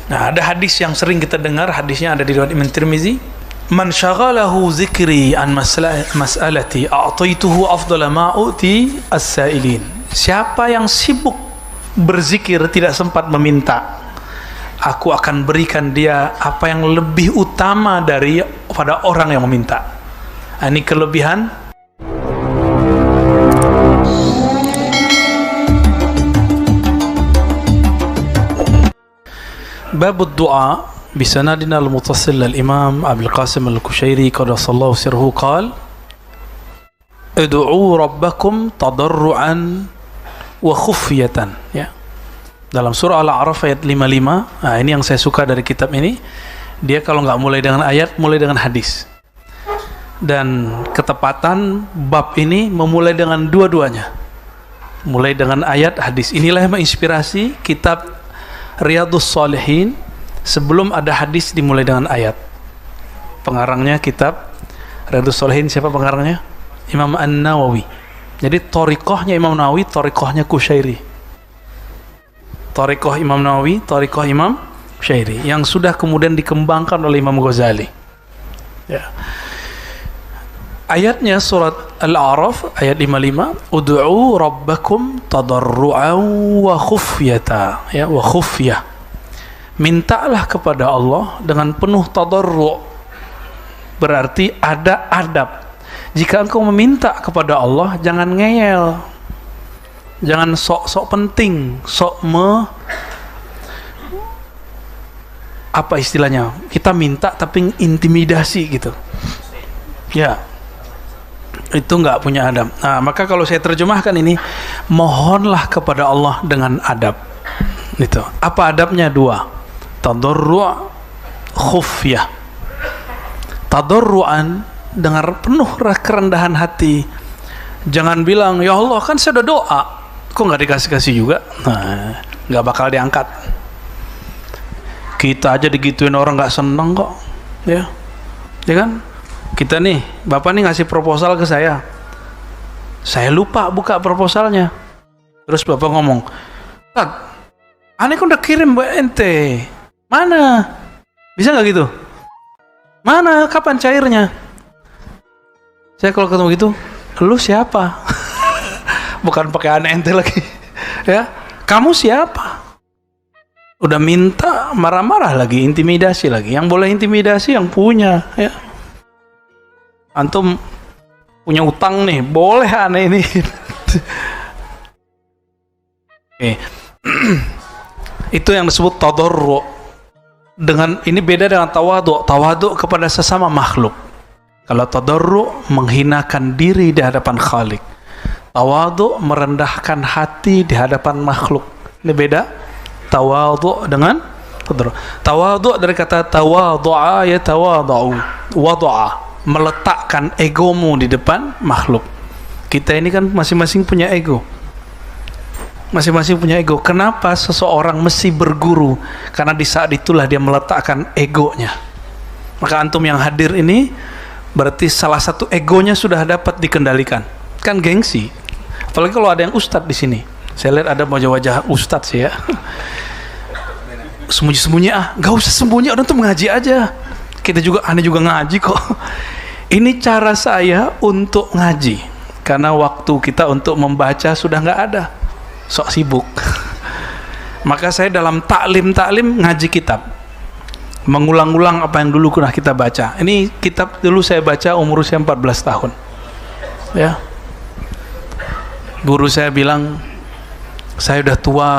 Nah, ada hadis yang sering kita dengar, hadisnya ada di riwayat Imam Tirmizi, man syaghalahu zikri an mas'alati a'taituhu afdala ma u'ti as-sa'ilin. Siapa yang sibuk berzikir tidak sempat meminta, aku akan berikan dia apa yang lebih utama daripada orang yang meminta. Ini kelebihan. باب الدعاء بسندنا المتصل للإمام أبي القاسم الكشيري قدس الله سره قال ادعوا ربكم تضرعا وخفية. Ya. Dalam surah Al-A'raf ayat 55. Nah, ini yang saya suka dari kitab ini. Dia kalau nggak mulai dengan ayat, mulai dengan hadis. Dan ketepatan bab ini memulai dengan dua-duanya. Mulai dengan ayat, hadis. Inilah yang menginspirasi kitab Riyadhus Shalihin. Sebelum ada hadis dimulai dengan ayat. Pengarangnya kitab Riyadhus Shalihin siapa pengarangnya? Imam An-Nawawi. Jadi thariqahnya Imam Nawawi, thariqahnya Kusyairi. Thariqah Imam Nawawi, thariqah Imam Kusyairi, yang sudah kemudian dikembangkan oleh Imam Ghazali. Ya. Ayatnya surat Al-A'raf ayat 55, ud'u rabbakum tadarru'an wa khufyata, ya, wa khufyah. Mintalah kepada Allah dengan penuh tadarru'. Berarti ada adab. Jika engkau meminta kepada Allah, jangan ngeyel. Jangan sok-sok penting, apa istilahnya? Kita minta tapi intimidasi gitu. Ya. Itu enggak punya adab. Nah, maka kalau saya terjemahkan ini, mohonlah kepada Allah dengan adab. Itu. Apa adabnya? Dua. Tadarru', khufyah. Tadarru'an dengan penuh kerendahan hati. Jangan bilang, ya Allah kan saya udah doa, kok nggak dikasih-kasih juga? Nah, nggak bakal diangkat. Kita aja digituin orang nggak seneng kok, ya kan? Kita nih, bapak nih ngasih proposal ke saya lupa buka proposalnya. Terus bapak ngomong, aneh kan udah kirim buat ente, mana? Bisa nggak gitu? Mana? Kapan cairnya? Saya kalau ketemu gitu, lu siapa? Bukan pakai aneh ente lagi, ya? Kamu siapa? Udah minta marah-marah lagi, intimidasi lagi. Yang boleh intimidasi yang punya, ya. Antum punya utang nih, boleh aneh ini. Oke. Itu yang disebut tadarru'. Dengan ini beda dengan tawadhu'. Tawadhu' kepada sesama makhluk. Kalau tadarru' menghinakan diri di hadapan Khalik. Tawadhu' merendahkan hati di hadapan makhluk. Ini beda. Tawadhu' dengan tadarru'. Tawadhu' dari kata tawadhu'a ya tawadhu'u. Wadhu'a, meletakkan egomu di depan makhluk. Kita ini kan masing-masing punya ego. Masing-masing punya ego. Kenapa seseorang mesti berguru? Karena di saat itulah dia meletakkan egonya. Maka antum yang hadir ini berarti salah satu egonya sudah dapat dikendalikan. Kan gengsi. Apalagi kalau ada yang ustadz di sini. Saya lihat ada wajah-wajah ustadz sih ya. Sembunyi-sembunyi nggak usah sembunyi, orang tuh mengaji aja. Kita juga, aneh juga ngaji kok. Ini cara saya untuk ngaji. Karena waktu kita untuk membaca sudah nggak ada. Sok sibuk. Maka saya dalam taklim ngaji kitab. Mengulang-ulang apa yang dulu pernah kita baca. Ini kitab dulu saya baca umur saya 14 tahun. Ya. Guru saya bilang, saya udah tua.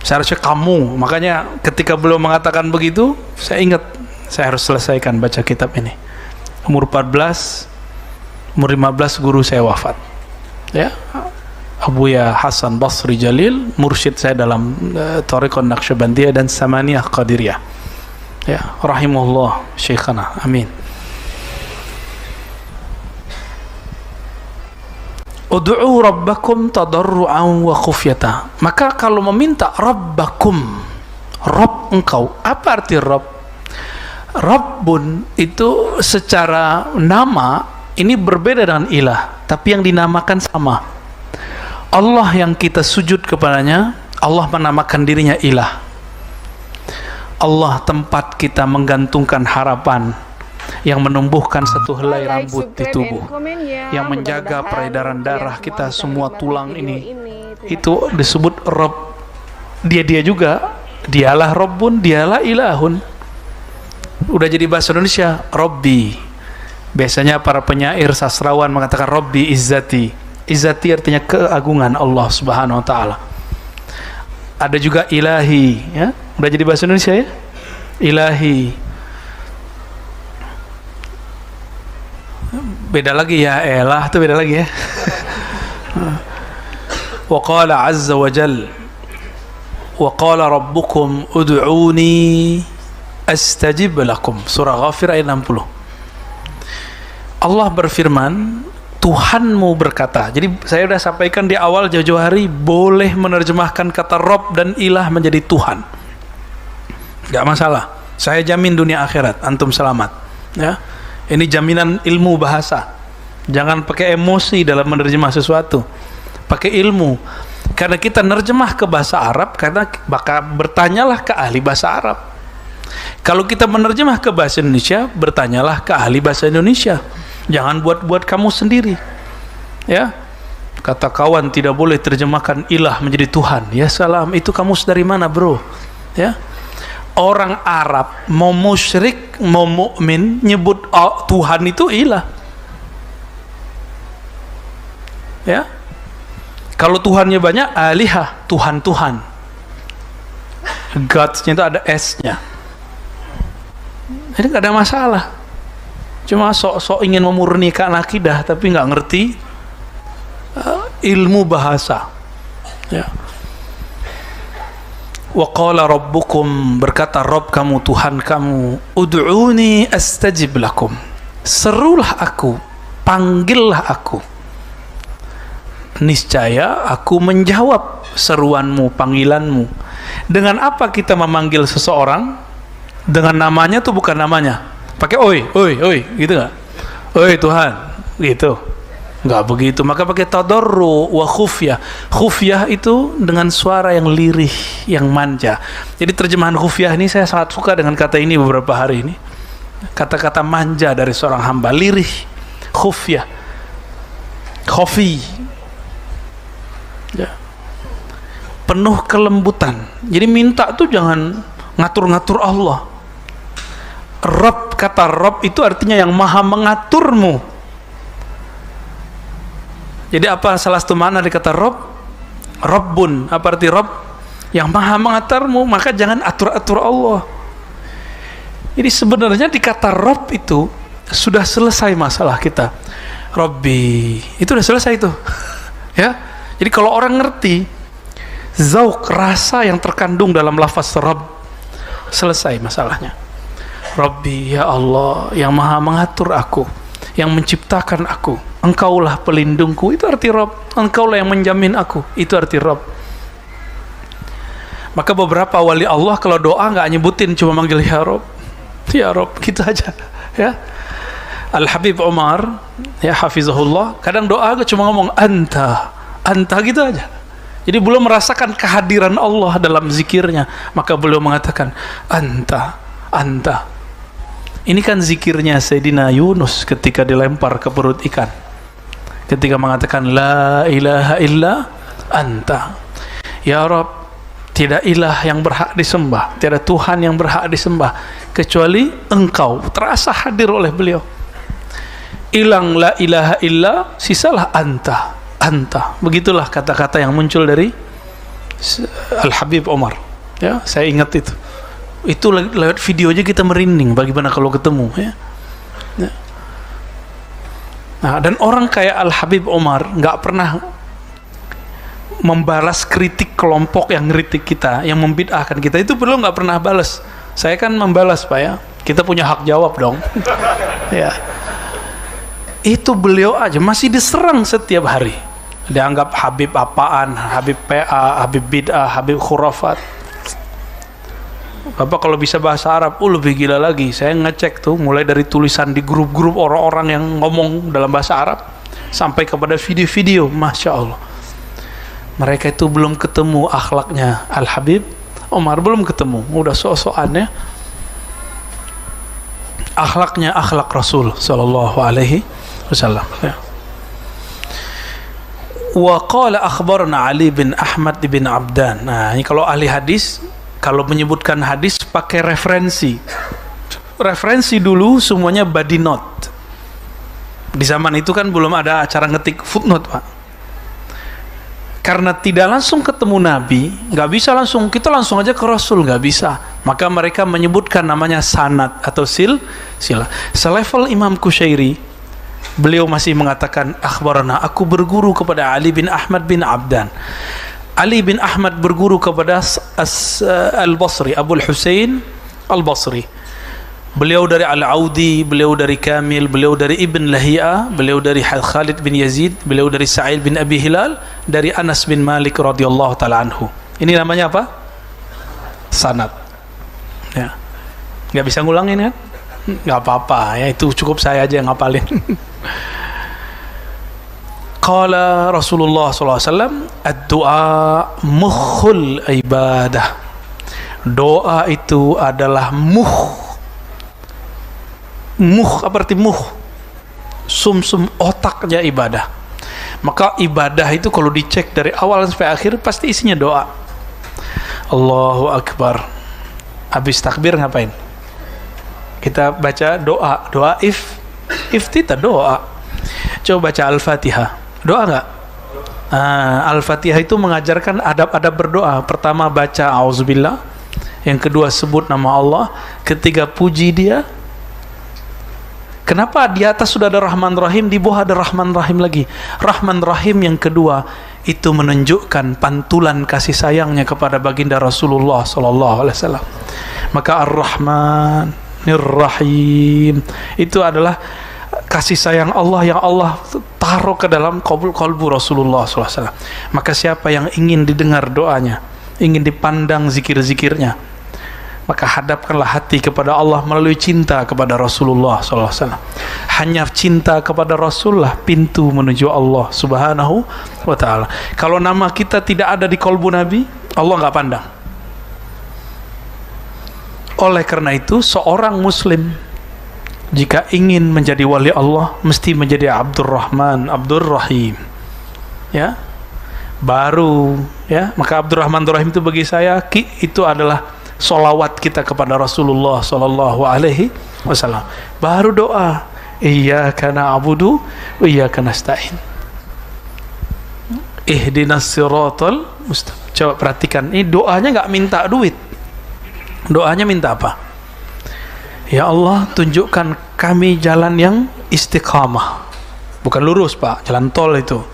Seharusnya kamu. Makanya ketika beliau mengatakan begitu, saya ingat saya harus selesaikan baca kitab ini. Umur 14, umur 15 guru saya wafat. Ya. Abuya Hasan Basri Jalil, mursyid saya dalam Thariqah Naqsyabandiyah dan Samaniyah Qadiriyah. Ya, rahimahullah syekhana. Amin. Ud'u rabbakum tadarru'an wa khufyata. Maka kalau meminta rabbakum, Rabb engkau, apa arti Rabb? Rabbun itu secara nama ini berbeda dengan ilah, tapi yang dinamakan sama. Allah yang kita sujud kepadanya, Allah menamakan dirinya ilah. Allah tempat kita menggantungkan harapan, yang menumbuhkan satu helai rambut di tubuh, yang menjaga peredaran darah kita, semua tulang ini. Itu disebut Rabb. Dia juga, dialah Rabbun, dialah Ilahun. Udah jadi bahasa Indonesia, Rabbi. Biasanya para penyair sastrawan mengatakan Rabbi Izzati. Izzati artinya keagungan Allah Subhanahu wa taala. Ada juga Ilahi, ya. Udah jadi bahasa Indonesia ya? Ilahi. Beda lagi ya, elah itu beda lagi ya. Wa qala azza wa jalla wa qala rabbukum ud'uni astajib lakum. Surah Ghafir ayat 60. Allah berfirman, Tuhanmu berkata. Jadi saya sudah sampaikan di awal jauh-jauh hari, boleh menerjemahkan kata Rabb dan Ilah menjadi Tuhan, gak masalah. Saya jamin dunia akhirat antum selamat, ya. Ini jaminan ilmu bahasa. Jangan pakai emosi dalam menerjemah sesuatu, pakai ilmu. Karena kita nerjemah ke bahasa Arab, karena maka bertanyalah ke ahli bahasa Arab. Kalau kita menerjemah ke bahasa Indonesia, bertanyalah ke ahli bahasa Indonesia. Jangan buat-buat kamu sendiri, ya. Kata kawan, tidak boleh terjemahkan ilah menjadi Tuhan. Ya salam, itu kamus dari mana bro? Ya, orang Arab mau musyrik mau mukmin nyebut Tuhan itu ilah, ya. Kalau Tuhannya banyak, alihah, Tuhan-Tuhan. Gods-nya itu ada S-nya. Ini gak ada masalah. Cuma sok-sok ingin memurnikan akidah tapi nggak ngerti ilmu bahasa, ya. Wa qala rabbukum, berkata Rabb kamu, Tuhan kamu, ud'uni astajib lakum, serulah aku, panggillah aku, niscaya aku menjawab seruanmu, panggilanmu. Dengan apa kita memanggil seseorang? Dengan namanya tuh bukan namanya. Pakai oi, oi, oi, gitu nggak? Oi Tuhan, gitu. Nggak begitu. Maka pakai tadarru wa khufyah. Khufyah itu dengan suara yang lirih, yang manja. Jadi terjemahan khufyah ini saya sangat suka dengan kata ini beberapa hari ini. Kata-kata manja dari seorang hamba, lirih, khufyah, khafi, ya. Penuh kelembutan. Jadi minta tuh jangan ngatur-ngatur Allah. Rabb, kata Rabb itu artinya yang maha mengaturmu. Jadi apa salah satu makna dari kata Rabb? Rabbun, apa arti Rabb? Yang maha mengaturmu, maka jangan atur-atur Allah. Jadi sebenarnya di kata Rabb itu sudah selesai masalah kita. Rabbi, itu sudah selesai itu. Ya. Jadi kalau orang ngerti zauq, rasa yang terkandung dalam lafaz Rabb, selesai masalahnya. Rabbi, ya Allah, yang maha mengatur aku, yang menciptakan aku, engkaulah pelindungku, itu arti Rabb. Engkaulah yang menjamin aku, itu arti Rabb. Maka beberapa wali Allah kalau doa nggak nyebutin, cuma manggil ya Rabb, ya Rabb, gitu aja, ya. Al-Habib Umar, ya hafizahullah, kadang doa cuma ngomong anta, anta, gitu aja. Jadi belum merasakan kehadiran Allah dalam zikirnya, maka beliau mengatakan anta, anta. Ini kan zikirnya Sayyidina Yunus ketika dilempar ke perut ikan, ketika mengatakan la ilaha illa anta, ya Rabb, tidak ilah yang berhak disembah, tiada Tuhan yang berhak disembah kecuali engkau. Terasa hadir oleh beliau. Hilang la ilaha illa, sisalah anta, anta. Begitulah kata-kata yang muncul dari Al-Habib Umar, ya, saya ingat itu. Itu lewat video aja kita merinding, bagaimana kalau ketemu, ya. Nah, dan orang kayak Al-Habib Umar nggak pernah membalas kritik kelompok yang ngeritik kita, yang membid'ahkan kita. Itu beliau nggak pernah balas. Saya kan membalas, Pak, ya. Kita punya hak jawab dong. Ya. Itu beliau aja masih diserang setiap hari. Dianggap Habib apaan, Habib PA, Habib bid'ah, Habib khurafat. Bapak kalau bisa bahasa Arab, lebih gila lagi. Saya ngecek tuh mulai dari tulisan di grup-grup orang-orang yang ngomong dalam bahasa Arab sampai kepada video-video, Masya Allah. Mereka itu belum ketemu akhlaknya Al-Habib Umar belum ketemu, udah sok-sokannya. Akhlaknya akhlak Rasul sallallahu alaihi wasallam. Ya. Wa qala akhbarna Ali bin Ahmad bin Abdan. Nah, ini kalau ahli hadis, kalau menyebutkan hadis pakai referensi. Referensi dulu semuanya body note. Di zaman itu kan belum ada acara ngetik footnote, Pak. Karena tidak langsung ketemu Nabi, nggak bisa langsung, kita langsung aja ke Rasul, nggak bisa. Maka mereka menyebutkan namanya sanad atau sila. Selevel Imam Kusyairi, beliau masih mengatakan akhbarana, aku berguru kepada Ali bin Ahmad bin Abdan. Ali bin Ahmad berguru kepada Al-Basri, Abul Husain Al-Basri. Beliau dari Al-Audi, beliau dari Kamil, beliau dari Ibn Lahia, beliau dari Khalid bin Yazid, beliau dari Sa'id bin Abi Hilal, dari Anas bin Malik radhiyallahu ta'ala anhu. Ini namanya apa? Sanad. Ya. Nggak bisa ngulangin kan? Nggak apa-apa, ya itu cukup saya aja yang ngapalin. Qala Rasulullah SAW, ad-du'a mukhul ibadah. Doa itu adalah apa arti sum-sum otaknya ibadah. Maka ibadah itu kalau dicek dari awal sampai akhir pasti isinya doa. Allahu Akbar. Habis takbir ngapain? Kita baca doa iftitah doa. Coba baca Al-Fatihah. Doa enggak? Al-Fatihah itu mengajarkan adab-adab berdoa. Pertama baca auzubillah, yang kedua sebut nama Allah, ketiga puji Dia. Kenapa di atas sudah ada Rahman Rahim, di bawah ada Rahman Rahim lagi? Rahman Rahim yang kedua itu menunjukkan pantulan kasih sayangnya kepada baginda Rasulullah sallallahu alaihi wasallam. Maka Ar-Rahman Ar-Rahim itu adalah kasih sayang Allah yang Allah taruh ke dalam kalbu Rasulullah sallallahu alaihi wasallam. Maka siapa yang ingin didengar doanya, ingin dipandang zikir-zikirnya, maka hadapkanlah hati kepada Allah melalui cinta kepada Rasulullah SAW. Hanya cinta kepada Rasulullah pintu menuju Allah Subhanahu wa ta'ala. Kalau nama kita tidak ada di kalbu Nabi, Allah nggak pandang. Oleh karena itu, seorang Muslim jika ingin menjadi wali Allah, mesti menjadi Abdurrahman, Abdurrahim. Ya, baru ya. Maka Abdurrahman Abdurrahim itu bagi saya itu adalah solawat kita kepada Rasulullah sallallahu alaihi wasallam. Baru doa, iyyaka na'budu wa iyyaka nasta'in. Ihdinas siratal mustaqim. Coba perhatikan, ini doanya nggak minta duit. Doanya minta apa? Ya Allah, tunjukkan kami jalan yang istiqamah. Bukan lurus, Pak, jalan tol itu.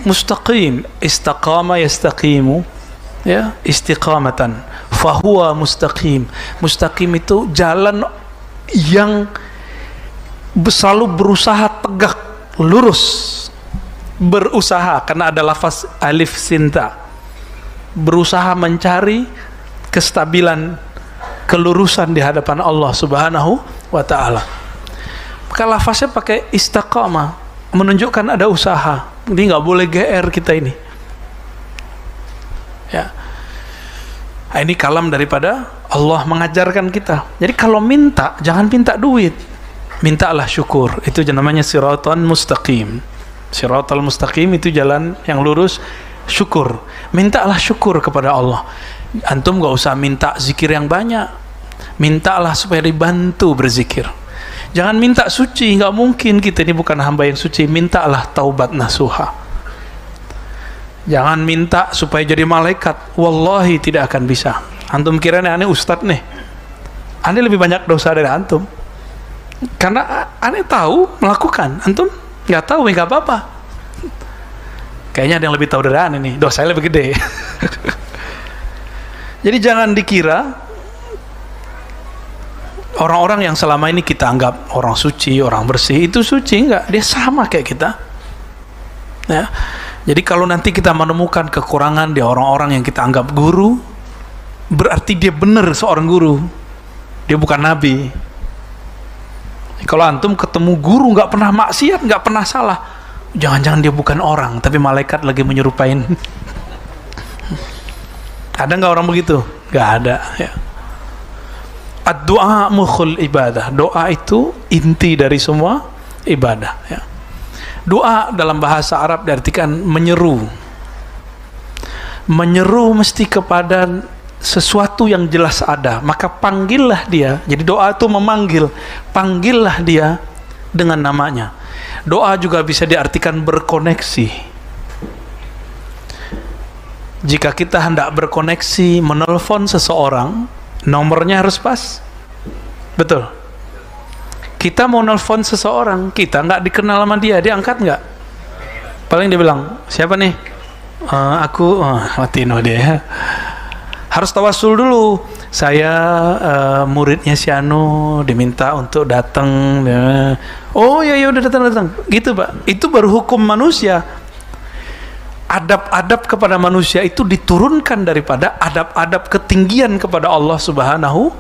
Mustaqim, istaqama yastaqimu. Ya, istiqamatan fahuwa mustaqim. Mustaqim itu jalan yang selalu berusaha tegak lurus, berusaha, karena ada lafaz alif sinta, berusaha mencari kestabilan, kelurusan di hadapan Allah Subhanahu wa ta'ala. Maka lafaznya pakai istiqamah, menunjukkan ada usaha. Ini nggak boleh GR kita ini. Ya. Nah, ini kalam daripada Allah mengajarkan kita. Jadi kalau minta, jangan minta duit, mintalah syukur. Itu namanya siratan mustaqim. Siratal mustaqim itu jalan yang lurus, syukur. Mintalah syukur kepada Allah. Antum gak usah minta zikir yang banyak, mintalah supaya dibantu berzikir. Jangan minta suci, gak mungkin, kita ini bukan hamba yang suci. Mintalah taubat nasuha. Jangan minta supaya jadi malaikat, wallahi tidak akan bisa. Antum kira aneh ustadz nih, aneh lebih banyak dosa dari antum, karena aneh tahu melakukan, antum nggak tahu, nggak apa-apa. Kayaknya ada yang lebih tahu dari aneh nih, dosanya lebih gede. Jadi jangan dikira orang-orang yang selama ini kita anggap orang suci, orang bersih, itu suci, enggak, dia sama kayak kita. Ya. Jadi kalau nanti kita menemukan kekurangan di orang-orang yang kita anggap guru, berarti dia benar seorang guru, dia bukan nabi. Kalau antum ketemu guru nggak pernah maksiat, nggak pernah salah, jangan-jangan dia bukan orang, tapi malaikat lagi menyerupain. Ada nggak orang begitu? Nggak ada. Ya. Ad-du'a mukhul ibadah. Doa itu inti dari semua ibadah. Ya. Doa dalam bahasa Arab diartikan menyeru. Menyeru mesti kepada sesuatu yang jelas ada, maka panggillah dia. Jadi doa itu memanggil, panggillah dia dengan namanya. Doa juga bisa diartikan berkoneksi. Jika kita hendak berkoneksi, menelpon seseorang, nomornya harus pas. Betul. Kita mau nelpon seseorang, kita nggak dikenal sama dia, dia angkat nggak? Paling dia bilang, siapa nih? Aku, matiin dia. Harus tawasul dulu. Saya muridnya si Anu, diminta untuk datang. Oh ya udah datang. Gitu Pak. Itu baru hukum manusia. Adab-adab kepada manusia itu diturunkan daripada adab-adab ketinggian kepada Allah Subhanahu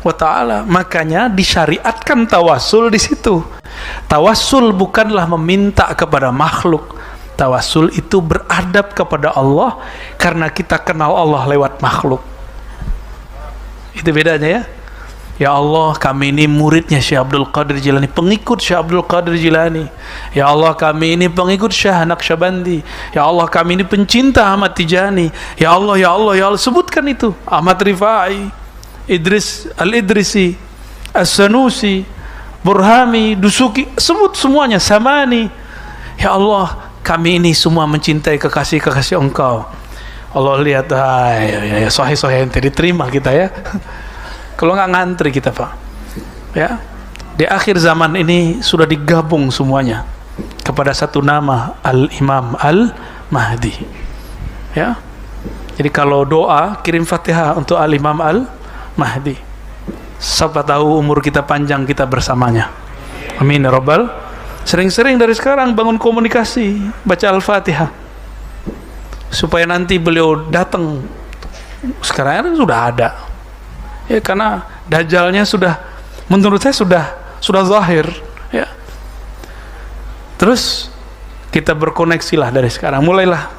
wa ta'ala. Makanya disyariatkan tawasul di situ. Tawasul bukanlah meminta kepada makhluk. Tawasul itu beradab kepada Allah karena kita kenal Allah lewat makhluk. Itu bedanya ya. Ya Allah, kami ini muridnya Syekh Abdul Qadir Jilani, pengikut Syekh Abdul Qadir Jilani. Ya Allah, kami ini pengikut Syekh Naqsyabandi. Ya Allah, kami ini pencinta Ahmad Tijani. Ya Allah, ya Allah, ya Allah. Sebutkan itu. Ahmad Rifai, Idris Al-Idrisi, As-Sanusi, Burhami, Dusuki, sebut semuanya. Samani. Ya Allah, kami ini semua mencintai kekasih-kekasih Engkau. Allah lihat, ya, sahih-sahih yang diterima kita ya. Kalau nggak ngantri kita Pak, ya. Di akhir zaman ini sudah digabung semuanya kepada satu nama, Al-Imam Al-Mahdi. Ya. Jadi kalau doa kirim Fatihah untuk Al-Imam Al-Mahdi. Siapa tahu umur kita panjang kita bersamanya. Amin ya Rabbal. Sering-sering dari sekarang bangun komunikasi, baca Al-Fatihah supaya nanti beliau datang. Sekarang sudah ada. Ya, karena Dajjalnya sudah, menurut saya sudah zahir ya. Terus kita berkoneksilah dari sekarang, mulailah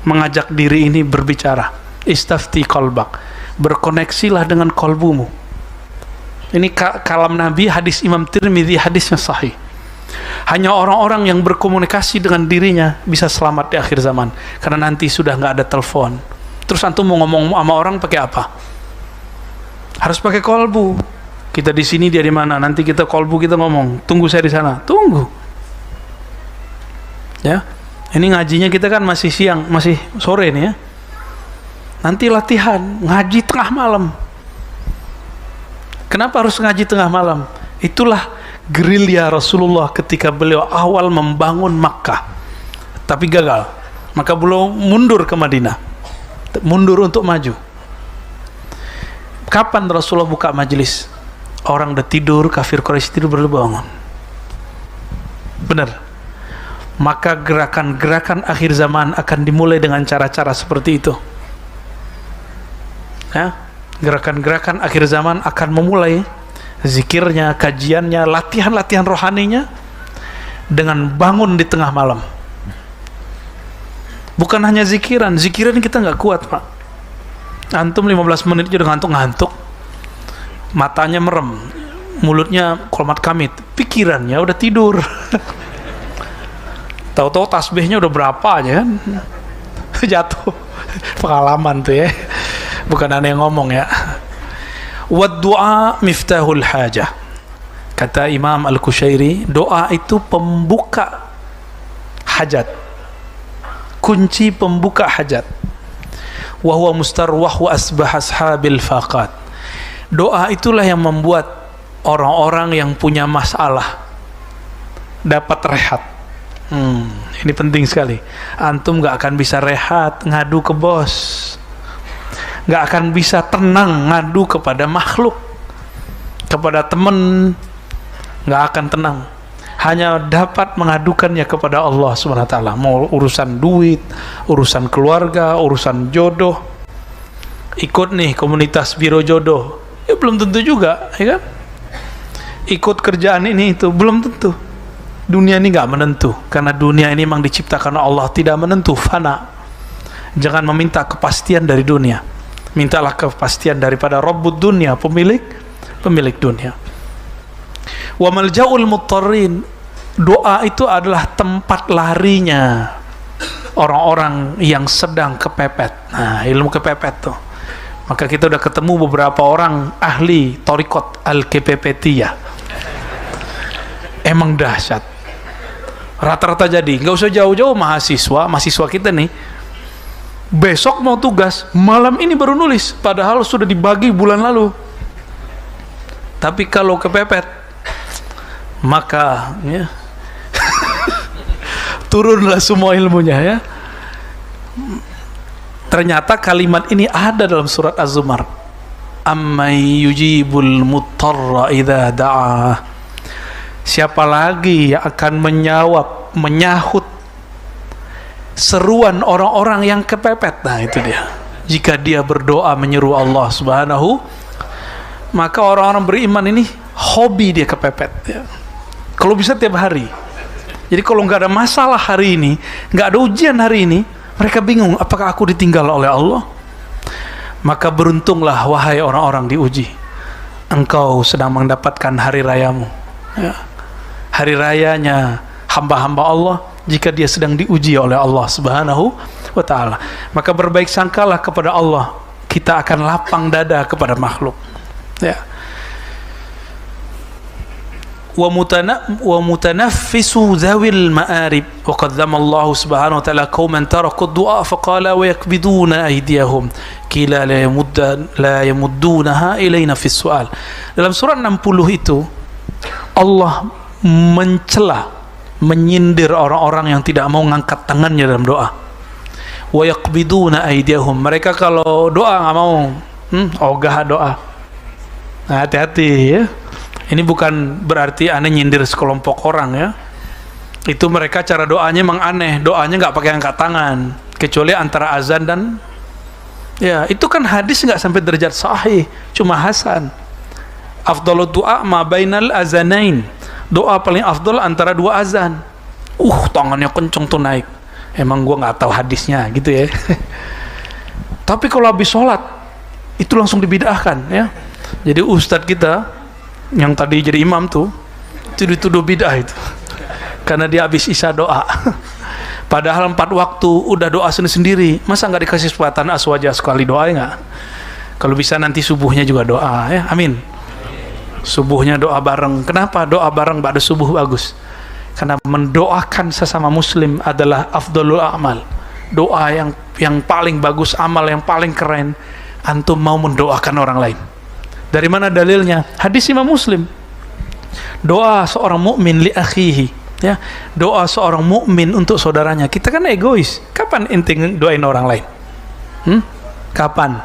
mengajak diri ini berbicara. Istafti qalbak, berkoneksilah dengan kolbumu. Ini kalam Nabi, hadis Imam Tirmidzi, hadisnya sahih. Hanya orang-orang yang berkomunikasi dengan dirinya bisa selamat di akhir zaman, karena nanti sudah nggak ada telepon. Terus antum mau ngomong sama orang pakai apa? Harus pakai kolbu. Kita di sini, dia di mana? Nanti kita kolbu, kita ngomong, tunggu saya di sana. Tunggu. Ya, ini ngajinya kita kan masih siang, masih sore nih ya. Nanti latihan ngaji tengah malam. Kenapa harus ngaji tengah malam? Itulah gerilya Rasulullah ketika beliau awal membangun Makkah, tapi gagal. Maka beliau mundur ke Madinah, mundur untuk maju. Kapan Rasulullah buka majelis? Orang udah tidur, kafir Quraisy tidur, baru bangun. Benar. Maka gerakan-gerakan akhir zaman akan dimulai dengan cara-cara seperti itu. Ya, gerakan-gerakan akhir zaman akan memulai zikirnya, kajiannya, latihan-latihan rohaninya dengan bangun di tengah malam. Bukan hanya zikiran kita nggak kuat Pak. Antum 15 menit sudah ngantuk-ngantuk, matanya merem, mulutnya kolmat kamit, pikirannya udah tidur. Tahu-tahu tasbihnya udah berapa aja kan, jatuh. Pengalaman tuh ya, bukan aneh yang ngomong ya. Wad du'a miftahul hajah. Kata Imam Al-Qushairi, doa itu pembuka hajat, kunci pembuka hajat. Wa huwa mustarwah wa asbah ashabil faqat. Doa itulah yang membuat orang-orang yang punya masalah dapat rehat. Ini penting sekali. Antum gak akan bisa rehat ngadu ke bos, gak akan bisa tenang ngadu kepada makhluk, kepada teman, gak akan tenang. Hanya dapat mengadukannya kepada Allah SWT. Mau urusan duit, urusan keluarga, urusan jodoh. Ikut nih komunitas biro jodoh, ya belum tentu juga, ya kan? Ikut kerjaan ini itu belum tentu. Dunia ini nggak menentu, karena dunia ini memang diciptakan Allah tidak menentu, fana. Jangan meminta kepastian dari dunia. Mintalah kepastian daripada Rabbud dunia, pemilik dunia. Wa malja'ul muttarrin, doa itu adalah tempat larinya orang-orang yang sedang kepepet. Nah, ilmu kepepet tuh. Maka kita udah ketemu beberapa orang ahli Thariqat Al-Kepepetiyah. Emang dahsyat. Rata-rata jadi, nggak usah jauh-jauh mahasiswa kita nih. Besok mau tugas, malam ini baru nulis, padahal sudah dibagi bulan lalu. Tapi kalau kepepet, maka ya, turunlah semua ilmunya ya. Ternyata kalimat ini ada dalam surat Az-Zumar. Ammay yujibul muttarra idza da'a. Siapa lagi yang akan menyahut seruan orang-orang yang kepepet? Nah, itu dia. Jika dia berdoa menyeru Allah Subhanahu, maka orang-orang beriman ini hobi dia kepepet ya. Kalau bisa tiap hari. Jadi kalau nggak ada masalah hari ini, nggak ada ujian hari ini, mereka bingung, apakah aku ditinggal oleh Allah? Maka beruntunglah wahai orang-orang diuji. Engkau sedang mendapatkan hari rayamu ya. Hari rayanya hamba-hamba Allah jika dia sedang diuji oleh Allah Subhanahu wa ta'ala. Maka berbaik sangkalah kepada Allah, kita akan lapang dada kepada makhluk ya. Wa mutanaffisu dhawil ma'arib wa qaddama Allah Subhanahu wa ta'ala qauman taraku ad-du'a faqala wa yakbiduna aydiyahum qila la yamuddunaha ilayna fi su'al. Dalam surat 60 itu Allah mencela, menyindir orang-orang yang tidak mau ngangkat tangannya dalam doa. Wa yaqbiduna aydiyahum, mereka kalau doa nggak mau ogah doa. Nah, hati-hati ya. Ini bukan berarti aneh nyindir sekelompok orang ya. Itu mereka cara doanya memang aneh, doanya nggak pakai angkat tangan, kecuali antara azan dan ya, itu kan hadis nggak sampai derajat sahih, cuma hasan. Afdhalud du'a ma bainal azanain, doa paling afdal antara dua azan. Tangannya kenceng tuh naik. Emang gua nggak tahu hadisnya gitu ya. Tapi kalau habis sholat itu langsung dibid'ahkan ya. Jadi ustadz kita yang tadi jadi imam tuh itu dituduh bid'ah itu karena dia habis isya doa. Padahal 4 waktu udah doa sendiri, masa nggak dikasih kesempatan aswaja sekali doa nggak? Kalau bisa nanti subuhnya juga doa ya, amin. Subuhnya doa bareng. Kenapa doa bareng pada subuh bagus? Karena mendoakan sesama muslim adalah afdhalul a'mal. Doa yang paling bagus, amal yang paling keren. Antum mau mendoakan orang lain. Dari mana dalilnya? Hadis Imam Muslim. Doa seorang mukmin li akhihi ya. Doa seorang mukmin untuk saudaranya. Kita kan egois. Kapan ente doain orang lain? Kapan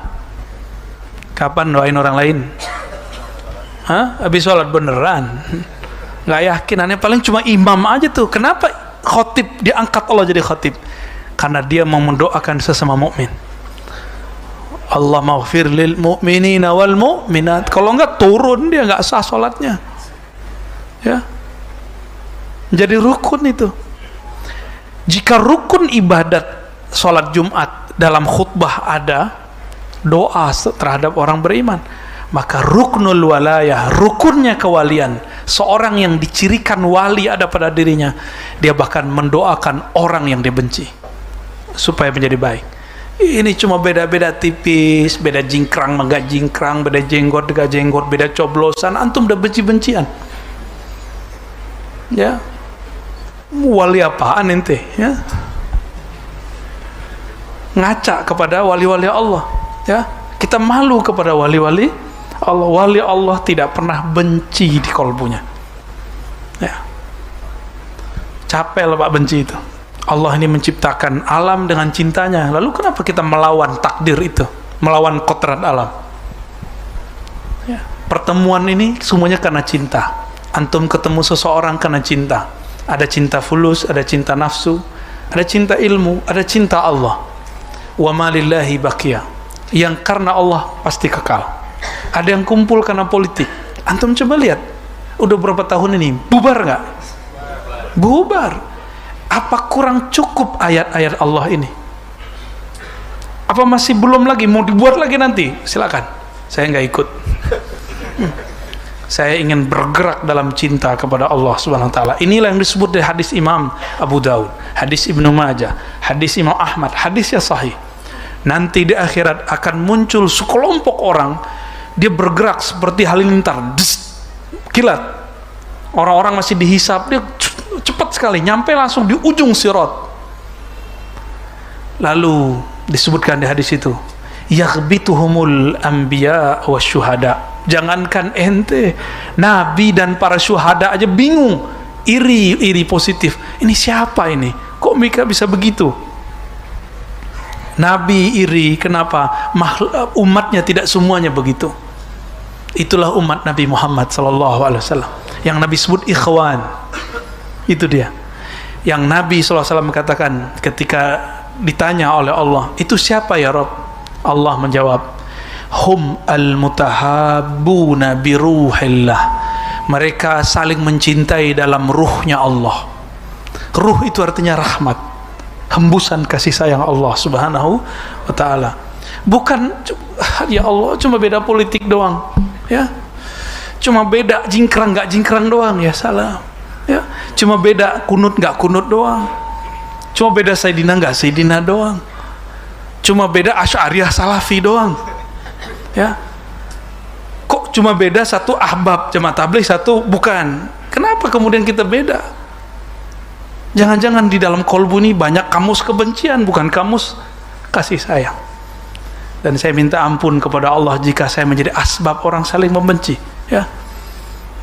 doain orang lain? Habis sholat beneran? Nggak yakin, aneh paling cuma imam aja tuh. Kenapa khotib diangkat Allah jadi khotib? Karena dia mau mendoakan sesama mukmin. Allah maghfir lil mu'minina wal mu'minat. Kalau enggak turun, dia enggak sah sholatnya ya. Jadi rukun itu. Jika rukun ibadat sholat Jumat dalam khutbah ada doa terhadap orang beriman, maka ruknul walayah, rukunnya kewalian, seorang yang dicirikan wali ada pada dirinya, dia bahkan mendoakan orang yang dia benci supaya menjadi baik. Ini cuma beda-beda tipis, beda jingkrang enggak jingkrang, beda jenggot enggak jenggot, beda coblosan, antum udah benci-bencian ya. Wali apaan ente ya? Ngaca kepada wali-wali Allah ya. Kita malu kepada wali-wali Allah. Wali Allah tidak pernah benci di kalbunya ya. Capek lah Pak benci itu. Allah ini menciptakan alam dengan cintanya. Lalu kenapa kita melawan takdir itu, melawan kodrat alam ya. Pertemuan ini semuanya karena cinta. Antum ketemu seseorang karena cinta. Ada cinta fulus, ada cinta nafsu, ada cinta ilmu, ada cinta Allah. Wa ma lillahi baqiya, yang karena Allah pasti kekal. Ada yang kumpul karena politik. Antum coba lihat, udah berapa tahun ini bubar nggak? Bubar. Apa kurang cukup ayat-ayat Allah ini? Apa masih belum lagi? Mau dibuat lagi nanti? Silakan. Saya nggak ikut. Saya ingin bergerak dalam cinta kepada Allah Subhanahu wa taala. Inilah yang disebut dari hadis Imam Abu Daud, hadis Ibnu Majah, hadis Imam Ahmad, hadisnya sahih. Nanti di akhirat akan muncul sekelompok orang, dia bergerak seperti halilintar, kilat. Orang-orang masih dihisap, dia cepat sekali nyampe langsung di ujung sirat. Lalu disebutkan di hadis itu, yaghbituhumul anbiya wasyuhada. Jangankan ente, nabi dan para syuhada aja bingung, iri positif. Ini siapa ini? Kok mereka bisa begitu? Nabi iri, kenapa? Umatnya tidak semuanya begitu. Itulah umat Nabi Muhammad SAW yang Nabi sebut ikhwan. Itu dia yang Nabi SAW katakan ketika ditanya oleh Allah, itu siapa ya Rabb? Allah menjawab, hum al-mutahabbuna biruhillah. Mereka saling mencintai dalam ruhnya Allah. Ruh itu artinya rahmat, hembusan kasih sayang Allah Subhanahu wa ta'ala. Bukan ya Allah cuma beda politik doang, ya, cuma beda jingkrang nggak jingkrang doang, ya salah, ya, cuma beda kunut nggak kunut doang, cuma beda Sayyidina nggak Sayyidina doang, cuma beda Asy'ariyah Salafi doang, ya. Kok cuma beda satu ahbab jamaah tabligh, satu bukan? Kenapa kemudian kita beda? Jangan-jangan di dalam kolbu ini banyak kamus kebencian, bukan kamus kasih sayang. Dan saya minta ampun kepada Allah jika saya menjadi asbab orang saling membenci, ya.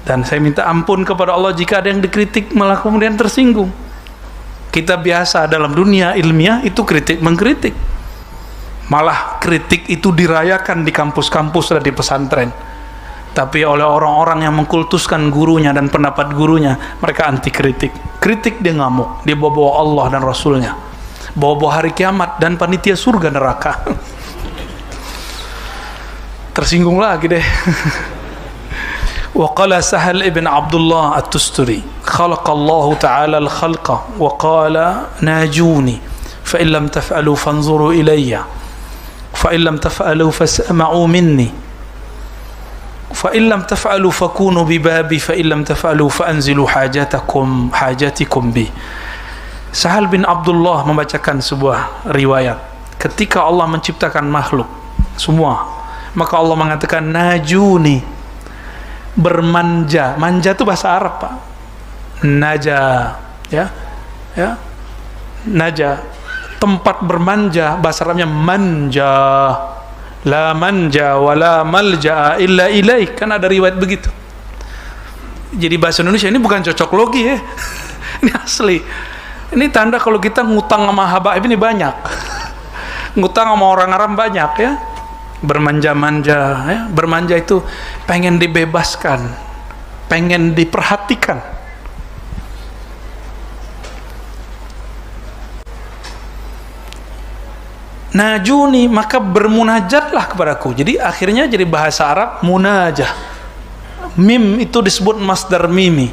Dan saya minta ampun kepada Allah jika ada yang dikritik malah kemudian tersinggung. Kita biasa dalam dunia ilmiah itu kritik mengkritik, malah kritik itu dirayakan di kampus-kampus dan di pesantren. Tapi oleh orang-orang yang mengkultuskan gurunya dan pendapat gurunya, mereka anti kritik. Kritik dia ngamuk, dia bawa Allah dan Rasulnya, bawa hari kiamat dan panitia surga neraka. Tersinggung lagi deh. Wa qala Sahal ibn Abdullah at-Tusturi, khalaqallahu ta'ala al-khalqa wa qala najuni fa in lam taf'alu fanzuru ilayya fa in lam taf'alu fasma'u minni fa in lam taf'alu fakunu bi babi fa in lam taf'alu fa anzilu hajatikum bi. Sahal bin Abdullah membacakan sebuah riwayat ketika Allah menciptakan makhluk semua, maka Allah mengatakan najuni, bermanja. Manja itu bahasa Arab, Pak. Naja, ya, ya, naja, tempat bermanja, bahasa Arabnya manja. La manja wala malja illa ilaik, kan ada riwayat begitu. Jadi bahasa Indonesia ini bukan cocok logi, ya. Ini asli. Ini tanda kalau kita ngutang sama habaib ini banyak. Ngutang sama orang Arab banyak, ya. Bermanja-manja, ya. Bermanja itu pengen dibebaskan, pengen diperhatikan. Najuni, maka bermunajatlah kepadaku. Jadi akhirnya jadi bahasa Arab munajah. Mim itu disebut masdar mimi.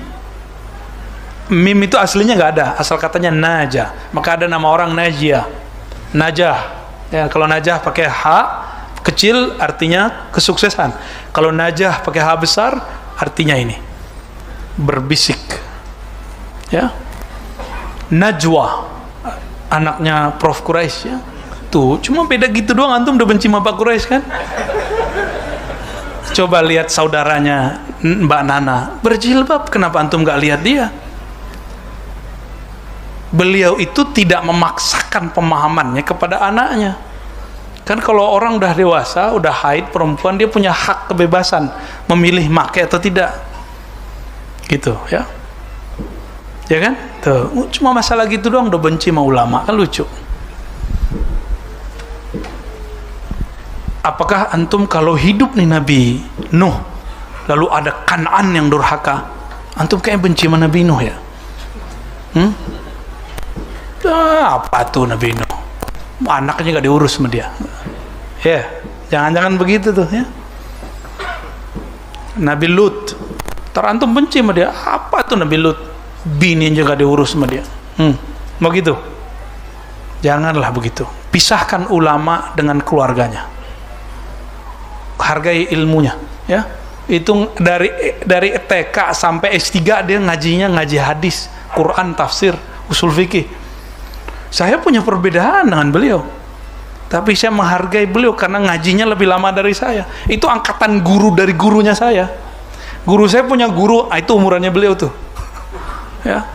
Mim itu aslinya nggak ada, asal katanya najah. Maka ada nama orang najiyah, najah. Ya, kalau najah pakai h kecil artinya kesuksesan. Kalau najah pakai H besar artinya ini berbisik, ya. Najwa anaknya Prof Quraisy, ya. Tuh cuma beda gitu doang, antum udah benci sama Pak Quraisy kan? Coba lihat saudaranya Mbak Nana berjilbab, kenapa antum gak lihat dia? Beliau itu tidak memaksakan pemahamannya kepada anaknya. Kan kalau orang udah dewasa, udah haid, perempuan, dia punya hak kebebasan memilih pakai atau tidak, gitu, ya. Ya kan? Tuh, cuma masalah gitu doang udah benci sama ulama, kan lucu. Apakah antum kalau hidup nih Nabi Nuh, lalu ada Kan'an yang durhaka, antum kayak benci sama Nabi Nuh, ya? Apa tuh Nabi Nuh? Anaknya gak diurus sama dia, ya, jangan-jangan begitu tuh, ya. Nabi Lut, terantum benci sama dia, apa tuh Nabi Lut? Bini juga diurus sama dia, mau gitu? Janganlah begitu. pisahkan ulama dengan keluarganya, hargai ilmunya, ya. Itu dari TK sampai S3 dia ngaji hadis, Quran, tafsir, usul fikih. Saya punya perbedaan dengan beliau, tapi saya menghargai beliau karena ngajinya lebih lama dari saya. Itu angkatan guru dari gurunya saya. Guru saya punya guru, itu umurannya beliau tuh, ya.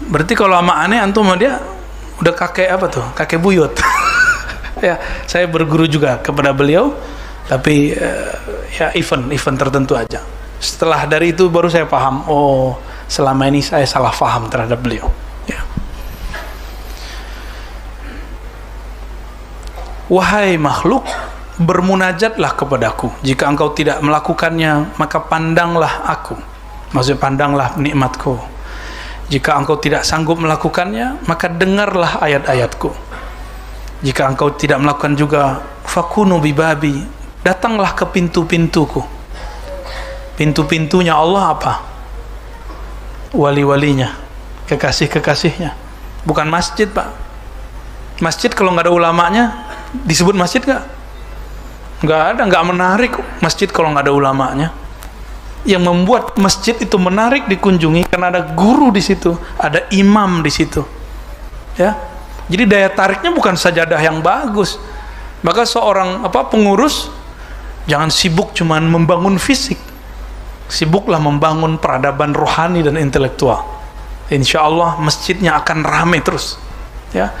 Berarti kalau sama aneh antum sama dia udah kakek apa tuh? Kakek buyut. Ya, saya berguru juga kepada beliau, tapi ya event tertentu aja. Setelah dari itu baru saya paham, oh selama ini saya salah paham terhadap beliau. Ya. Wahai makhluk, bermunajatlah kepadaku. Jika engkau tidak melakukannya, maka pandanglah aku. Maksudnya pandanglah nikmatku. Jika engkau tidak sanggup melakukannya, maka dengarlah ayat-ayatku. Jika engkau tidak melakukan juga, fakunu bibabi, datanglah ke pintu-pintuku. Pintu-pintunya Allah apa? Wali-walinya, kekasih-kekasihnya. Bukan masjid, Pak. Masjid kalau nggak ada ulamanya disebut masjid nggak? Nggak ada, nggak menarik masjid kalau nggak ada ulamanya. Yang membuat masjid itu menarik dikunjungi karena ada guru di situ, ada imam di situ, ya. Jadi daya tariknya bukan sajadah yang bagus. Maka seorang pengurus jangan sibuk cuman membangun fisik, sibuklah membangun peradaban rohani dan intelektual. Insya Allah masjidnya akan ramai terus, ya.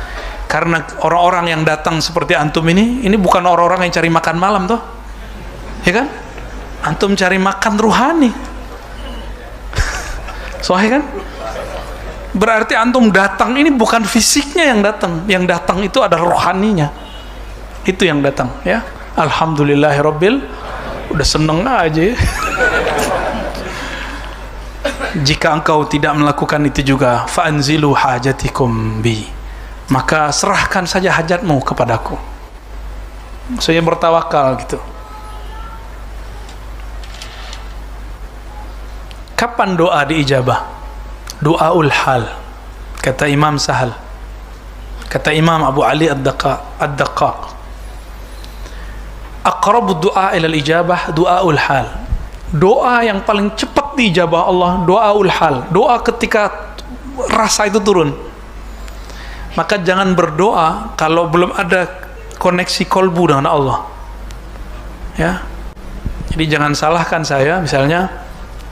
Karena orang-orang yang datang seperti antum ini bukan orang-orang yang cari makan malam toh, ya kan? Antum cari makan ruhani. Soalnya kan? Berarti antum datang ini bukan fisiknya yang datang itu adalah rohaninya. Itu yang datang, ya. Alhamdulillahirabbil, udah seneng aja. Jika engkau tidak melakukan itu juga, fa'anzilu hajatikum bi, maka serahkan saja hajatmu kepadaku. Saya bertawakal gitu. Kapan doa diijabah? Doaul hal. Kata Imam Sahal, kata Imam Abu Ali Ad-Daqqaq, aqrabu doa ilal ijabah doaul hal. Doa yang paling cepat diijabah Allah, doaul hal. Doa ketika rasa itu turun. Maka jangan berdoa kalau belum ada koneksi kolbu dengan Allah, ya. Jadi jangan salahkan saya, misalnya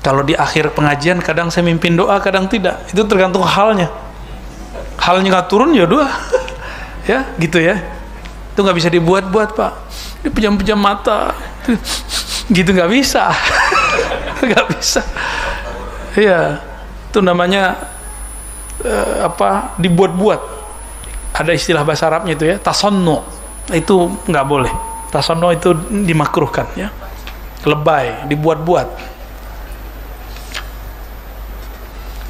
kalau di akhir pengajian kadang saya mimpin doa, kadang tidak. Itu tergantung halnya. Halnya nggak turun ya doa. Ya, gitu ya. Itu nggak bisa dibuat-buat, Pak. Dipejam-pejam mata. Gitu nggak bisa. Nggak bisa. Iya. Itu namanya dibuat-buat. Ada istilah bahasa Arabnya itu ya, tasonno. Itu nggak boleh. Tasonno itu dimakruhkan, ya. Lebay, dibuat-buat.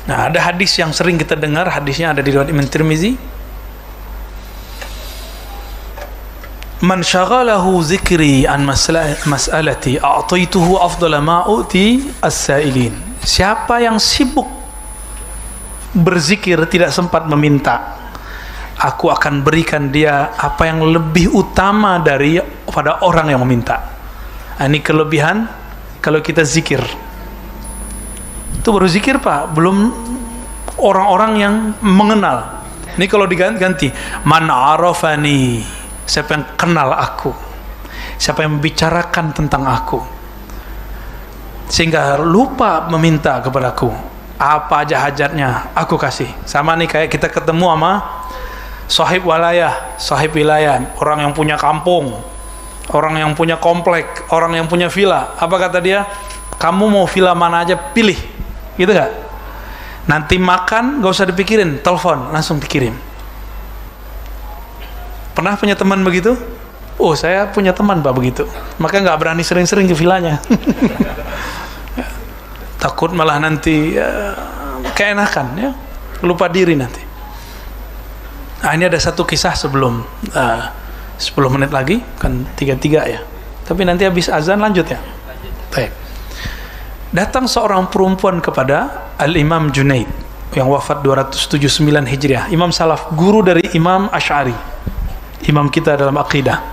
Nah, ada hadis yang sering kita dengar, hadisnya ada di riwayat Imam Tirmizi. Man syaghalahu zikri an mas'alati a'taituhu afdala ma uti as-sa'ilin. Siapa yang sibuk berzikir tidak sempat meminta, aku akan berikan dia apa yang lebih utama pada orang yang meminta. Ini kelebihan kalau kita zikir. Itu baru zikir, Pak, belum orang-orang yang mengenal. Ini kalau diganti, man arafani, siapa yang kenal aku, siapa yang membicarakan tentang aku, sehingga lupa meminta kepadaku, apa aja hajatnya aku kasih. Sama nih kayak kita ketemu sama sahib wilayah, orang yang punya kampung, orang yang punya komplek, orang yang punya villa. Apa kata dia? Kamu mau villa mana aja pilih. Gitu gak? Nanti makan gak usah dipikirin, telepon langsung dikirim. Pernah punya teman begitu? Oh, saya punya teman, Pak, begitu. Maka gak berani sering-sering ke villanya. Takut malah nanti keenakan, ya, lupa diri nanti. Nah, ini ada satu kisah sebelum 10 menit lagi, kan 3:03 ya. Tapi nanti habis azan lanjut ya. Baik. Datang seorang perempuan kepada Al-Imam Junaid yang wafat 279 Hijriah, Imam Salaf, guru dari Imam Asy'ari, imam kita dalam akidah.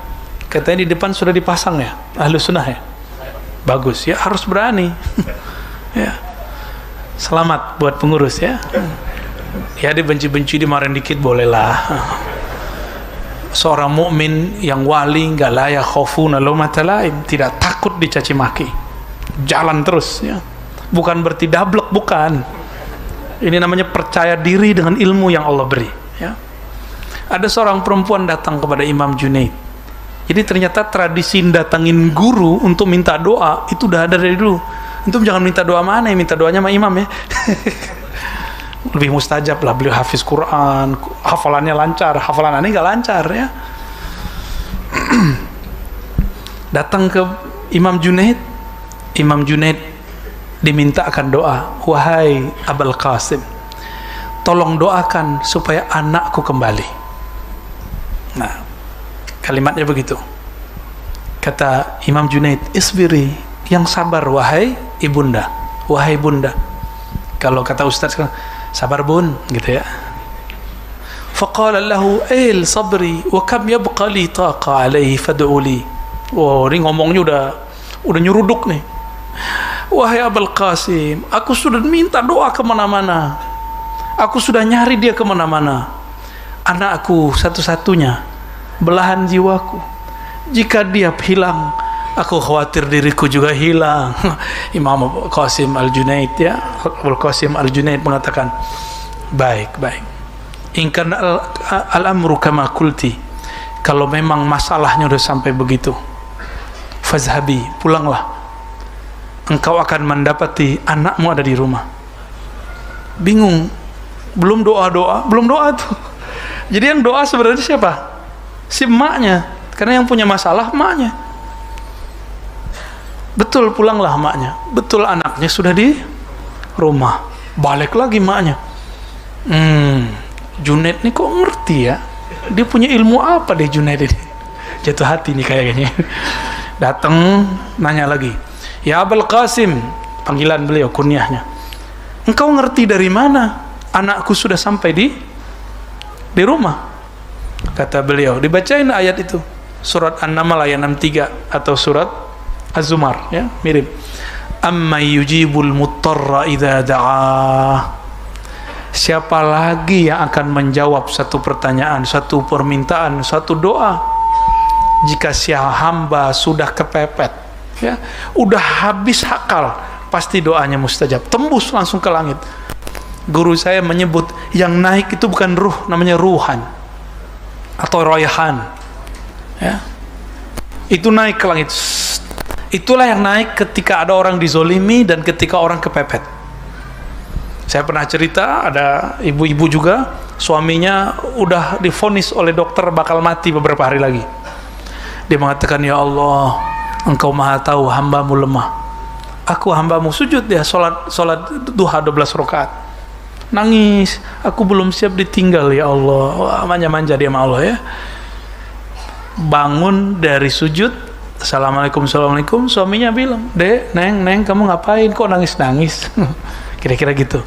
Katanya di depan sudah dipasang ya, ahlu sunnah ya. Bagus ya, harus berani. Ya. Selamat buat pengurus ya. Ya dibenci-benci, dimarahin dikit bolehlah. Seorang mukmin yang wali enggak layak khaufuna laumata laim, tidak takut dicaci maki. Jalan terus ya. Bukan berarti dablek, bukan. Ini namanya percaya diri dengan ilmu yang Allah beri ya. Ada seorang perempuan datang kepada Imam Junaid. Jadi ternyata tradisi datangin guru untuk minta doa itu udah ada dari dulu. Antum jangan minta doa mana ya, minta doanya sama imam ya. Lebih mustajab lah, beliau hafiz Quran, hafalannya lancar, hafalan aneh gak lancar ya. Datang ke Imam Junaid, Imam Junaid diminta akan doa, wahai Abul Qasim, tolong doakan supaya anakku kembali. Nah, kalimatnya begitu. Kata Imam Junaid, isbiri, yang sabar wahai ibunda, wahai bunda. Kalau kata Ustaz sekarang, sabar bun, gitu ya. Faqala lahu il sabri wa kam yabqa li taqa alaihi fad'u li. Wow, ini ngomongnya udah nyuruduk nih. Wahai Abul Qasim, aku sudah minta doa kemana-mana, aku sudah nyari dia kemana-mana. Anakku satu-satunya, belahan jiwaku. Jika dia hilang, aku khawatir diriku juga hilang. Imam Abul Qasim Al-Junaid ya, Abul Qasim Al-Junaid mengatakan, baik. In kana al-amru kama qulti, kalau memang masalahnya udah sampai begitu, fazhabi, pulanglah. Engkau akan mendapati anakmu ada di rumah. Bingung, belum doa tuh. Jadi yang doa sebenarnya siapa? Si emaknya, karena yang punya masalah emaknya. Betul, pulanglah emaknya. Betul, anaknya sudah di rumah. Balik lagi emaknya. Junaid nih kok ngerti ya? Dia punya ilmu apa deh Junaid ini? Jatuh hati nih kayaknya. Datang nanya lagi, ya Abul Qasim, panggilan beliau kunyahnya. Engkau ngerti dari mana anakku sudah sampai di rumah? Kata beliau, dibacain ayat itu, surat An-Naml ayat 63 atau surat Az-Zumar ya, mirip. Amma yujibul muttarra idza da'a. Siapa lagi yang akan menjawab satu pertanyaan, satu permintaan, satu doa jika si hamba sudah kepepet ya, udah habis akal, pasti doanya mustajab, tembus langsung ke langit. Guru saya menyebut yang naik itu bukan ruh, namanya ruhan atau royahan ya. Itu naik ke langit. Itulah yang naik ketika ada orang dizolimi dan ketika orang kepepet. Saya pernah cerita, ada ibu-ibu juga, suaminya udah divonis oleh dokter bakal mati beberapa hari lagi. Dia mengatakan, ya Allah, Engkau maha tahu hambamu lemah, aku hambamu. Sujud dia, sholat duha 12 rakaat. Nangis, aku belum siap ditinggal ya Allah. Wah, manja-manja dia sama Allah ya. Bangun dari sujud, assalamualaikum, suaminya bilang, Dek, Neng, kamu ngapain kok nangis-nangis? Kira-kira gitu.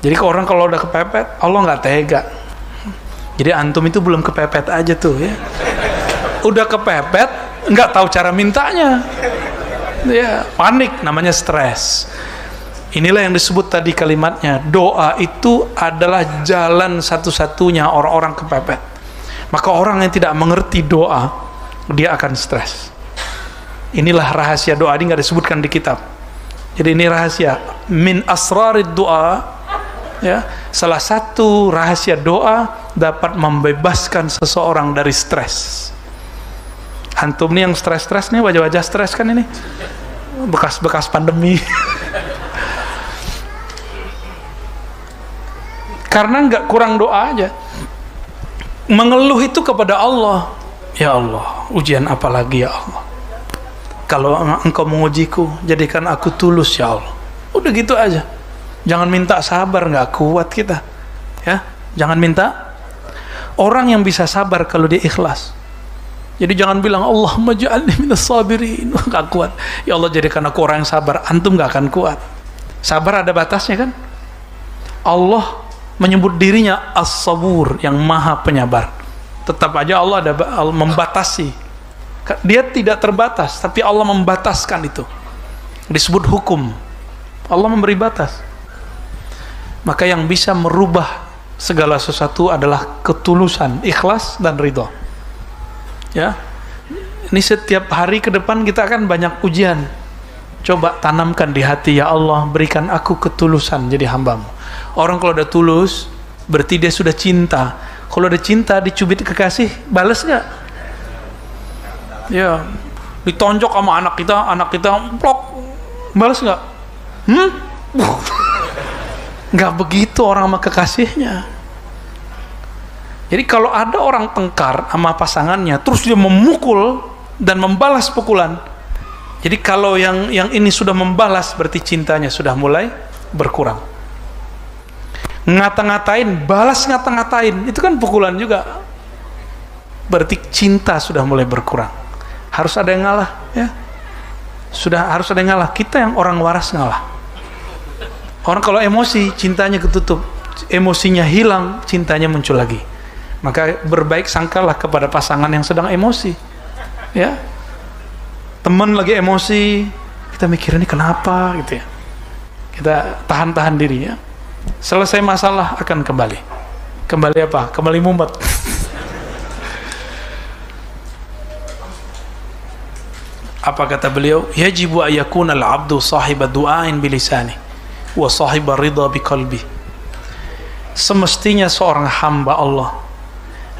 Jadi orang kalau udah kepepet, Allah nggak tega. Jadi antum itu belum kepepet aja tuh ya. Udah kepepet, nggak tahu cara mintanya. Ya, panik, namanya stres. Inilah yang disebut tadi kalimatnya, doa itu adalah jalan satu-satunya orang-orang kepepet. Maka orang yang tidak mengerti doa, dia akan stres. Inilah rahasia doa, ini nggak disebutkan di kitab. Jadi ini rahasia min asrarid doa ya. Salah satu rahasia doa dapat membebaskan seseorang dari stres. Antum nih yang stres-stres nih, wajah-wajah stres kan ini, bekas-bekas pandemi. Karena nggak kurang doa aja. Mengeluh itu kepada Allah. Ya Allah, ujian apa lagi ya Allah? Kalau Engkau mengujiku, jadikan aku tulus ya Allah. Udah gitu aja. Jangan minta sabar, nggak kuat kita. Ya, jangan minta. Orang yang bisa sabar kalau dia ikhlas. Jadi jangan bilang Allahumma ja'alni minas sabirin, nggak kuat. Ya Allah, jadikan aku orang yang sabar. Antum nggak akan kuat. Sabar ada batasnya kan? Allah menyebut dirinya As-Sabur, yang maha penyabar. Tetap aja Allah ada membatasi. Dia tidak terbatas, tapi Allah membataskan itu. Disebut hukum. Allah memberi batas. Maka yang bisa merubah segala sesuatu adalah ketulusan, ikhlas dan ridho. Ya. Ini setiap hari ke depan kita akan banyak ujian. Coba tanamkan di hati, ya Allah, berikan aku ketulusan jadi hambamu. Orang kalau udah tulus, berarti dia sudah cinta. Kalau udah cinta, dicubit kekasih, balas nggak? Ya, ditonjok sama anak kita plok, balas nggak? Nggak begitu orang sama kekasihnya. Jadi kalau ada orang tengkar sama pasangannya, terus dia memukul dan membalas pukulan. Jadi kalau yang ini sudah membalas, berarti cintanya sudah mulai berkurang. Ngata-ngatain, balas ngata-ngatain, itu kan pukulan juga. Berarti cinta sudah mulai berkurang. Harus ada yang ngalah, ya. Sudah harus ada yang ngalah. Kita yang orang waras ngalah. Orang kalau emosi, cintanya ketutup, emosinya hilang, cintanya muncul lagi. Maka berbaik sangkalah kepada pasangan yang sedang emosi, ya. Teman lagi emosi, kita mikir ini kenapa gitu ya. Kita tahan-tahan diri, ya. Selesai masalah akan kembali. Kembali apa? Kembali mumet. Apa kata beliau? Yajibu ayakuna al-abdu sahiba du'ain bilisani wa sahiba ridha biqalbi. Semestinya seorang hamba Allah,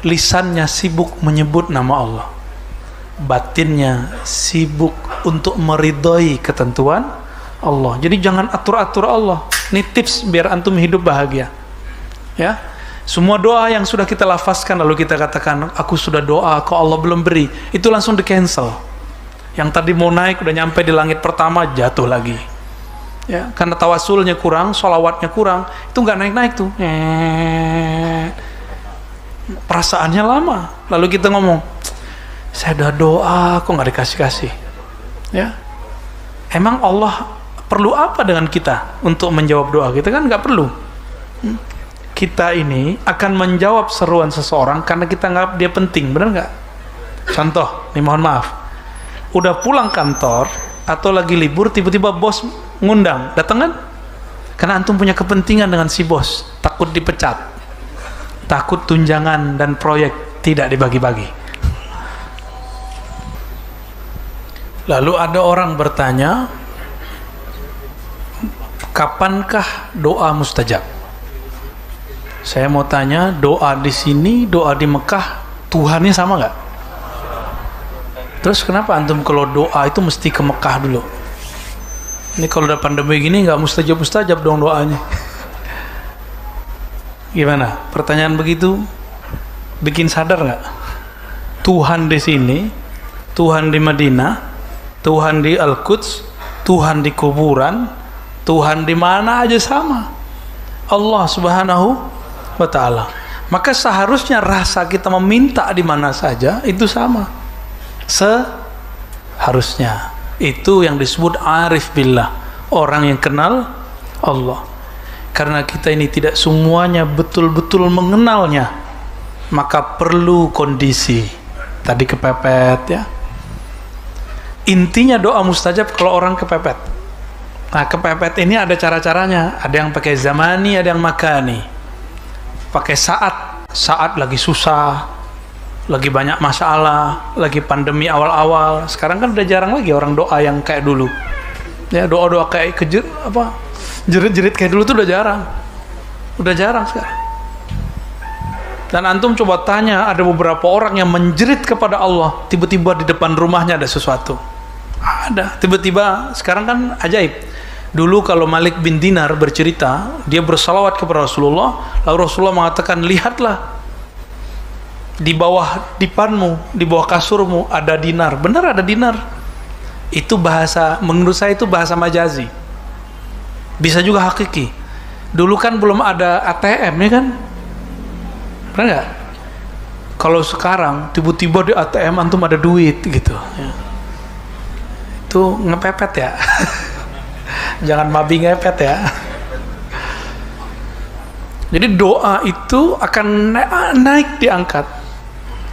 lisannya sibuk menyebut nama Allah, batinnya sibuk untuk meridhai ketentuan Allah. Jadi jangan atur-atur Allah. Ini tips biar antum hidup bahagia, ya. Semua doa yang sudah kita lafazkan lalu kita katakan aku sudah doa kok Allah belum beri, itu langsung di cancel. Yang tadi mau naik udah nyampe di langit pertama jatuh lagi, ya, karena tawasulnya kurang, sholawatnya kurang, itu nggak naik-naik tuh. Perasaannya lama, lalu kita ngomong saya udah doa kok nggak dikasih-kasih, ya. Emang Allah perlu apa dengan kita untuk menjawab doa kita? Kan nggak perlu. Kita ini akan menjawab seruan seseorang karena kita nggak dia penting, benar nggak? Contoh, nih mohon maaf, udah pulang kantor atau lagi libur, tiba-tiba bos ngundang, datang kan? Karena antum punya kepentingan dengan si bos, takut dipecat, takut tunjangan dan proyek tidak dibagi-bagi. Lalu ada orang bertanya, kapankah doa mustajab? Saya mau tanya, doa di sini, doa di Mekah, Tuhannya sama nggak? Terus kenapa antum kalau doa itu mesti ke Mekah dulu? Ini kalau udah pandemi gini nggak mustajab dong doanya. Gimana? Pertanyaan begitu bikin sadar nggak? Tuhan di sini, Tuhan di Madinah, Tuhan di Al-Quds, Tuhan di kuburan, Tuhan di mana aja sama. Allah Subhanahu wa ta'ala. Maka seharusnya rasa kita meminta di mana saja itu sama. Seharusnya. Itu yang disebut arif billah, orang yang kenal Allah. Karena kita ini tidak semuanya betul-betul mengenalnya, maka perlu kondisi. Tadi kepepet, ya. Intinya doa mustajab kalau orang kepepet. Nah, kepepet ini ada cara-caranya. Ada yang pakai zamani, ada yang makani. Pakai saat lagi susah, lagi banyak masalah, lagi pandemi awal-awal. Sekarang kan udah jarang lagi orang doa yang kayak dulu. Ya, doa-doa kayak jerit-jerit kayak dulu tuh udah jarang. Udah jarang sekarang. Dan antum coba tanya, ada beberapa orang yang menjerit kepada Allah, tiba-tiba di depan rumahnya ada sesuatu. Ada, tiba-tiba. Sekarang kan ajaib. Dulu kalau Malik bin Dinar bercerita, dia bersalawat kepada Rasulullah, lalu Rasulullah mengatakan, lihatlah di bawah dipanmu, di bawah kasurmu ada dinar. Benar ada dinar. Itu bahasa, menurut saya itu bahasa majazi. Bisa juga hakiki. Dulu kan belum ada ATM, ya kan? Benar nggak? Kalau sekarang tiba-tiba di ATM antum ada duit gitu, ya. Itu ngepepet ya. Jangan mabi ngepet ya. Jadi doa itu akan naik diangkat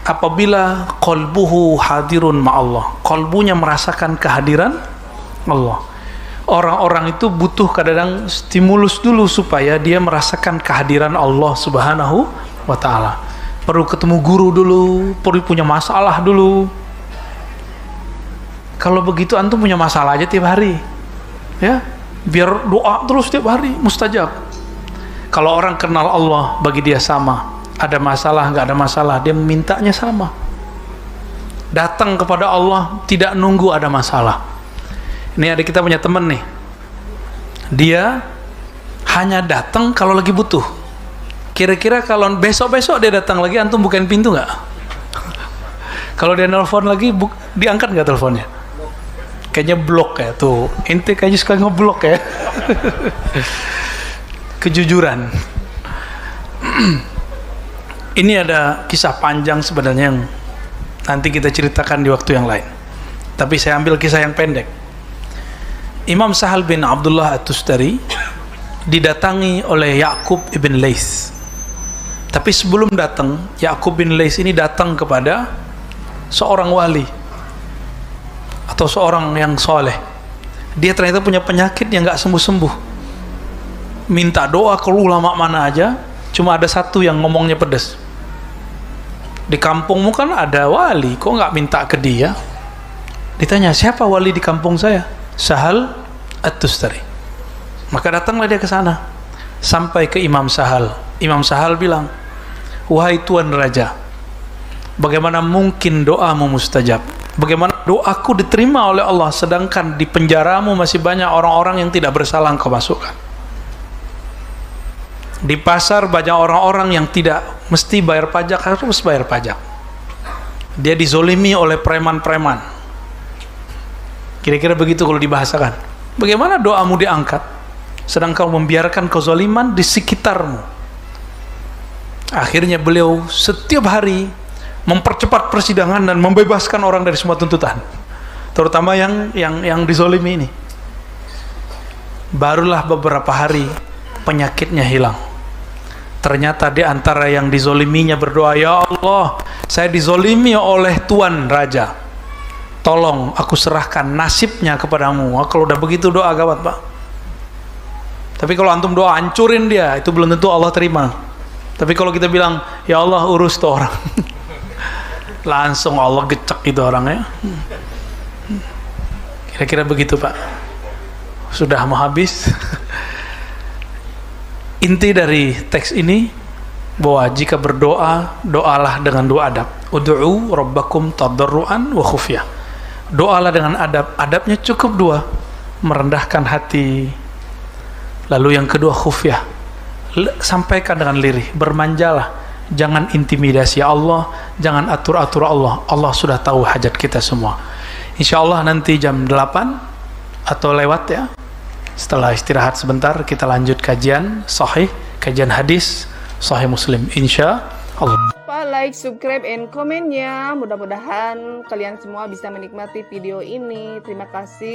apabila qalbuhu hadirun ma'allah, qalbunya merasakan kehadiran Allah. Orang-orang itu butuh kadang-kadang stimulus dulu supaya dia merasakan kehadiran Allah Subhanahu wa ta'ala. Perlu ketemu guru dulu, perlu punya masalah dulu. Kalau begitu antum punya masalah aja tiap hari, ya, biar doa terus tiap hari, mustajab. Kalau orang kenal Allah, bagi dia sama, ada masalah nggak ada masalah, dia memintanya sama. Datang kepada Allah, tidak nunggu ada masalah. Ini ada kita punya teman nih, dia hanya datang kalau lagi butuh. Kira-kira kalau besok-besok dia datang lagi, antum bukain pintu nggak? Kalau dia nelpon lagi, diangkat nggak teleponnya? Kayaknya blok ya tuh. Ente kayaknya suka ngeblok ya. Kejujuran. Ini ada kisah panjang sebenarnya yang nanti kita ceritakan di waktu yang lain. Tapi saya ambil kisah yang pendek. Imam Sahal bin Abdullah At-Tustari didatangi oleh Ya'qub ibn Laits. Tapi sebelum datang, Ya'qub bin Laits ini datang kepada seorang wali atau seorang yang soleh. Dia ternyata punya penyakit yang gak sembuh-sembuh. Minta doa ke ulama mana aja, cuma ada satu yang ngomongnya pedas. Di kampungmu kan ada wali, kok gak minta ke dia? Ditanya, siapa wali di kampung saya? Sahal At-Tustari. Maka datanglah dia ke sana. Sampai ke Imam Sahal. Imam Sahal bilang, wahai Tuan Raja, bagaimana mungkin doamu mustajab? Bagaimana doaku diterima oleh Allah, sedangkan di penjaramu masih banyak orang-orang yang tidak bersalah engkau masukkan. Di pasar banyak orang-orang yang tidak mesti bayar pajak, harus bayar pajak. Dia dizolimi oleh preman-preman. Kira-kira begitu kalau dibahasakan. Bagaimana doamu diangkat, sedangkan kau membiarkan kezaliman di sekitarmu. Akhirnya beliau setiap hari mempercepat persidangan dan membebaskan orang dari semua tuntutan, terutama yang dizolimi ini. Barulah beberapa hari penyakitnya hilang. Ternyata di antara yang dizoliminya berdoa, ya Allah, saya dizolimi oleh Tuan Raja, tolong aku serahkan nasibnya kepadamu. Kalau udah begitu doa gawat, Pak. Tapi kalau antum doa hancurin dia, itu belum tentu Allah terima. Tapi kalau kita bilang, ya Allah urus tuh orang, langsung Allah gecek itu orangnya. Kira-kira begitu, Pak. Sudah mau habis. Inti dari teks ini bahwa jika berdoa, doalah dengan dua adab. Ud'u rabbakum tadarruan wa khufyah. Doalah dengan adab. Adabnya cukup dua, merendahkan hati. Lalu yang kedua khufyah, sampaikan dengan lirih, bermanjalah. Jangan intimidasi Allah, jangan atur-atur Allah. Allah sudah tahu hajat kita semua. Insya Allah nanti jam 8 atau lewat ya, setelah istirahat sebentar, kita lanjut kajian sahih, kajian hadis sahih Muslim, insya Allah. Like, subscribe, and komen ya. Mudah-mudahan kalian semua bisa menikmati video ini. Terima kasih.